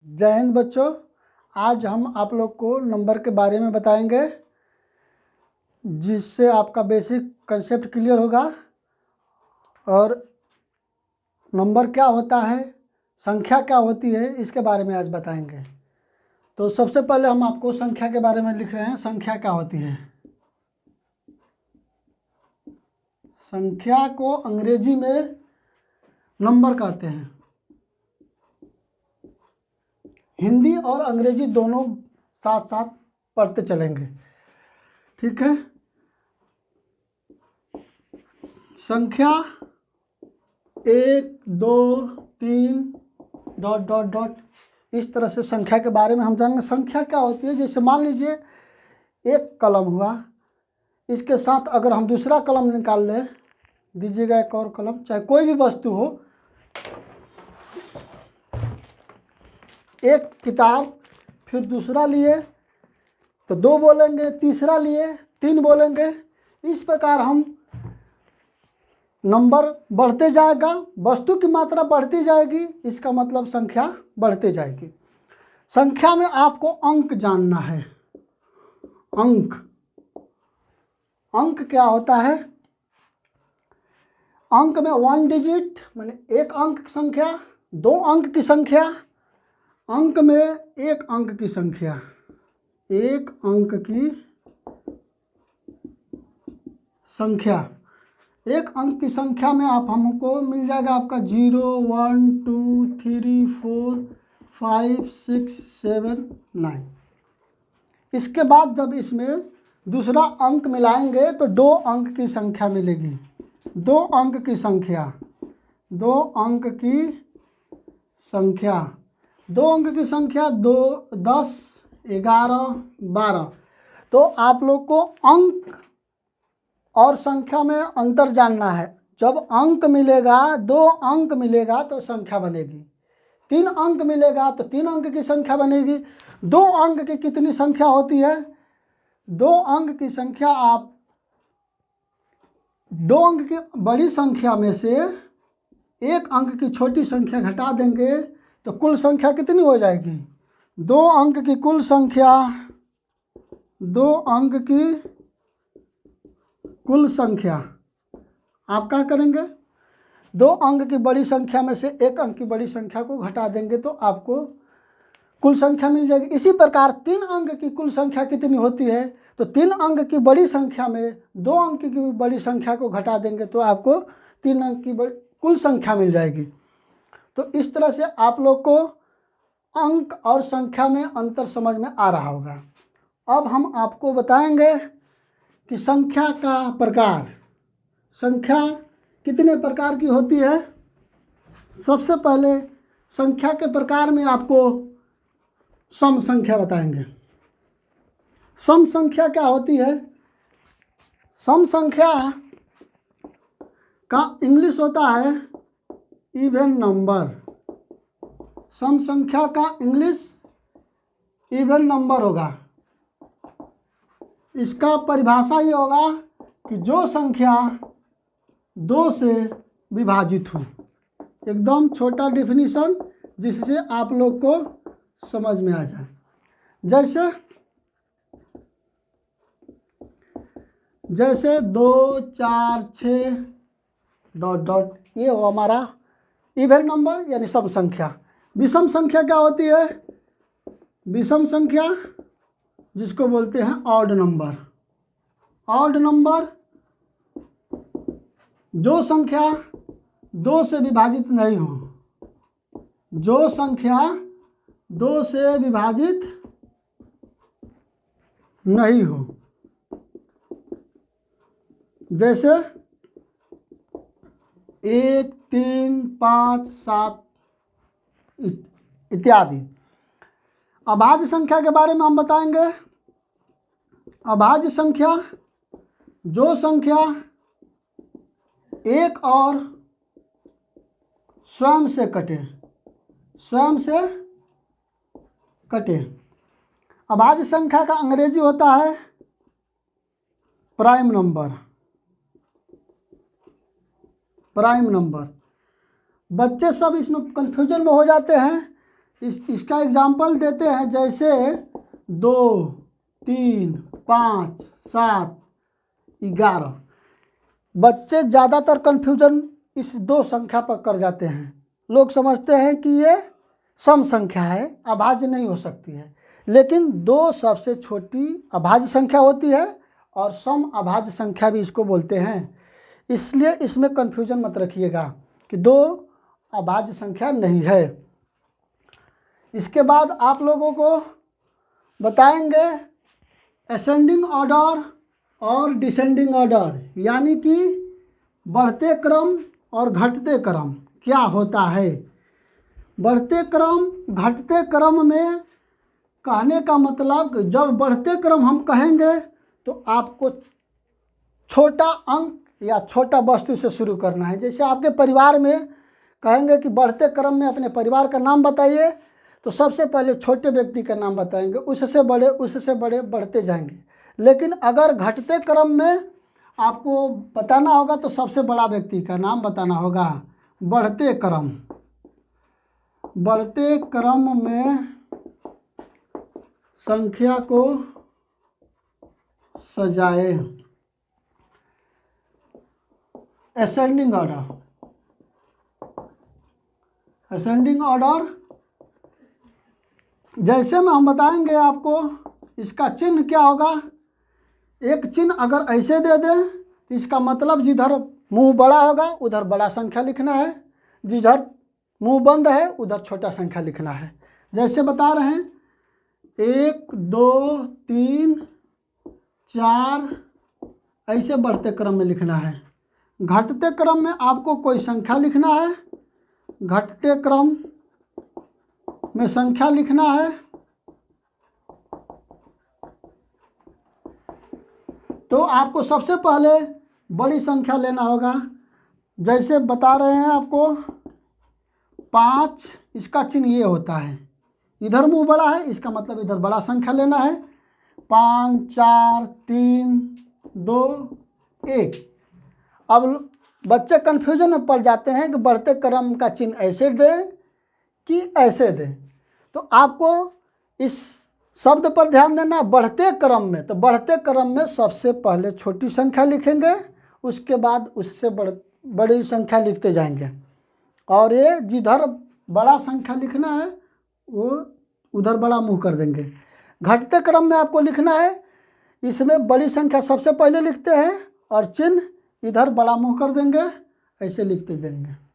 जय हिंद बच्चों। आज हम आप लोग को नंबर के बारे में बताएंगे जिससे आपका बेसिक कंसेप्ट क्लियर होगा और नंबर क्या होता है, संख्या क्या होती है, इसके बारे में आज बताएंगे। तो सबसे पहले हम आपको संख्या के बारे में लिख रहे हैं। संख्या क्या होती है? संख्या को अंग्रेजी में नंबर कहते हैं। हिंदी और अंग्रेजी दोनों साथ साथ पढ़ते चलेंगे, ठीक है। संख्या 1, 2, 3 ... इस तरह से संख्या के बारे में हम जानेंगे। संख्या क्या होती है? जैसे मान लीजिए एक कलम हुआ, इसके साथ अगर हम दूसरा कलम निकाल लें, दीजिएगा एक और कलम, चाहे कोई भी वस्तु हो, एक किताब, फिर दूसरा लिए तो 2 बोलेंगे, तीसरा लिए 3 बोलेंगे। इस प्रकार हम नंबर बढ़ते जाएगा, वस्तु की मात्रा बढ़ती जाएगी, इसका मतलब संख्या बढ़ती जाएगी। संख्या में आपको अंक जानना है। अंक क्या होता है? अंक में 1 डिजिट माने 1 अंक की संख्या, 2 अंक की संख्या, अंक में 1 अंक की संख्या, 1 अंक की संख्या। 1 अंक की संख्या में आप हमको मिल जाएगा आपका 0, 1, 2, 3, 4, 5, 6, 7, 9। इसके बाद जब इसमें दूसरा अंक मिलाएंगे तो 2 अंक की संख्या मिलेगी। 2 अंक की संख्या, 2 अंक की संख्या, 2 अंक की संख्या 2, 10, 11, 12। तो आप लोग को अंक और संख्या में अंतर जानना है। जब अंक मिलेगा, 2 अंक मिलेगा तो संख्या बनेगी। 3 अंक मिलेगा तो 3 अंक की संख्या बनेगी। 2 अंक की कितनी संख्या होती है? 2 अंक की संख्या आप 2 अंक की बड़ी संख्या में से 1 अंक की छोटी संख्या घटा देंगे तो कुल संख्या कितनी हो जाएगी? 2 अंक की कुल संख्या, 2 अंक की कुल संख्या। आप क्या करेंगे? 2 अंक की बड़ी संख्या में से 1 अंक की बड़ी संख्या को घटा देंगे तो आपको कुल संख्या मिल जाएगी। इसी प्रकार 3 अंक की कुल संख्या कितनी होती है? तो 3 अंक की बड़ी संख्या में 2 अंक की बड़ी संख्या को घटा देंगे तो आपको 3 अंक की कुल संख्या मिल जाएगी। तो इस तरह से आप लोग को अंक और संख्या में अंतर समझ में आ रहा होगा। अब हम आपको बताएंगे कि संख्या का प्रकार, संख्या कितने प्रकार की होती है। सबसे पहले संख्या के प्रकार में आपको सम संख्या बताएंगे। सम संख्या क्या होती है? सम संख्या का इंग्लिश होता है इवन नंबर। सम संख्या का इंग्लिश इवन नंबर होगा। इसका परिभाषा ये होगा कि जो संख्या 2 से विभाजित हो। एकदम छोटा डेफिनेशन जिससे आप लोग को समझ में आ जाए। जैसे 2, 4, 6 ... ये हो हमारा इवन नंबर यानी सम संख्या। विषम संख्या क्या होती है? विषम संख्या जिसको बोलते हैं ऑड नंबर। ऑड नंबर जो संख्या 2 से विभाजित नहीं हो, जो संख्या 2 से विभाजित नहीं हो। जैसे 1, 3, 5, 7 इत्यादि। अभाज्य संख्या के बारे में हम बताएंगे। अभाज्य संख्या जो संख्या 1 और स्वयं से कटे, स्वयं से कटे। अभाज्य संख्या का अंग्रेजी होता है प्राइम नंबर। Prime number. बच्चे सब इसमें कंफ्यूजन में हो जाते हैं इसका एग्जाम्पल देते हैं, जैसे 2, 3, 5, 7, 11। बच्चे ज़्यादातर कन्फ्यूजन इस 2 संख्या पर कर जाते हैं। लोग समझते हैं कि ये सम संख्या है, अभाज्य नहीं हो सकती है, लेकिन 2 सबसे छोटी अभाज्य संख्या होती है और सम अभाज्य संख्या भी इसको बोलते हैं। इसलिए इसमें कन्फ्यूजन मत रखिएगा कि 2 अभाज्य संख्या नहीं है। इसके बाद आप लोगों को बताएंगे असेंडिंग ऑर्डर और डिसेंडिंग ऑर्डर, यानी कि बढ़ते क्रम और घटते क्रम क्या होता है। बढ़ते क्रम घटते क्रम में कहने का मतलब, जब बढ़ते क्रम हम कहेंगे तो आपको छोटा अंक या छोटा वस्तु से शुरू करना है। जैसे आपके परिवार में कहेंगे कि बढ़ते क्रम में अपने परिवार का नाम बताइए, तो सबसे पहले छोटे व्यक्ति का नाम बताएंगे, उससे बड़े बढ़ते जाएंगे। लेकिन अगर घटते क्रम में आपको बताना होगा तो सबसे बड़ा व्यक्ति का नाम बताना होगा। बढ़ते क्रम में संख्या को सजाए। असेंडिंग ऑर्डर जैसे में हम बताएंगे आपको, इसका चिन्ह क्या होगा। एक चिन्ह अगर ऐसे दे दें, इसका मतलब जिधर मुंह बड़ा होगा उधर बड़ा संख्या लिखना है, जिधर मुंह बंद है उधर छोटा संख्या लिखना है। जैसे बता रहे हैं 1, 2, 3, 4 ऐसे बढ़ते क्रम में लिखना है। घटते क्रम में आपको कोई संख्या लिखना है, घटते क्रम में संख्या लिखना है। तो आपको सबसे पहले बड़ी संख्या लेना होगा। जैसे बता रहे हैं आपको 5, इसका चिन्ह ये होता है, इधर मुंह बड़ा है, इसका मतलब इधर बड़ा संख्या लेना है। 5, 4, 3, 2, 1। अब बच्चे कन्फ्यूजन में पड़ जाते हैं कि बढ़ते क्रम का चिन्ह ऐसे दें कि ऐसे दें। तो आपको इस शब्द पर ध्यान देना। बढ़ते क्रम में, तो बढ़ते क्रम में सबसे पहले छोटी संख्या लिखेंगे, उसके बाद उससे बड़ी संख्या लिखते जाएंगे, और ये जिधर बड़ा संख्या लिखना है वो उधर बड़ा मुंह कर देंगे। घटते क्रम में आपको लिखना है, इसमें बड़ी संख्या सबसे पहले लिखते हैं और चिन्ह इधर बड़ा मुंह कर देंगे, ऐसे लिखते देंगे।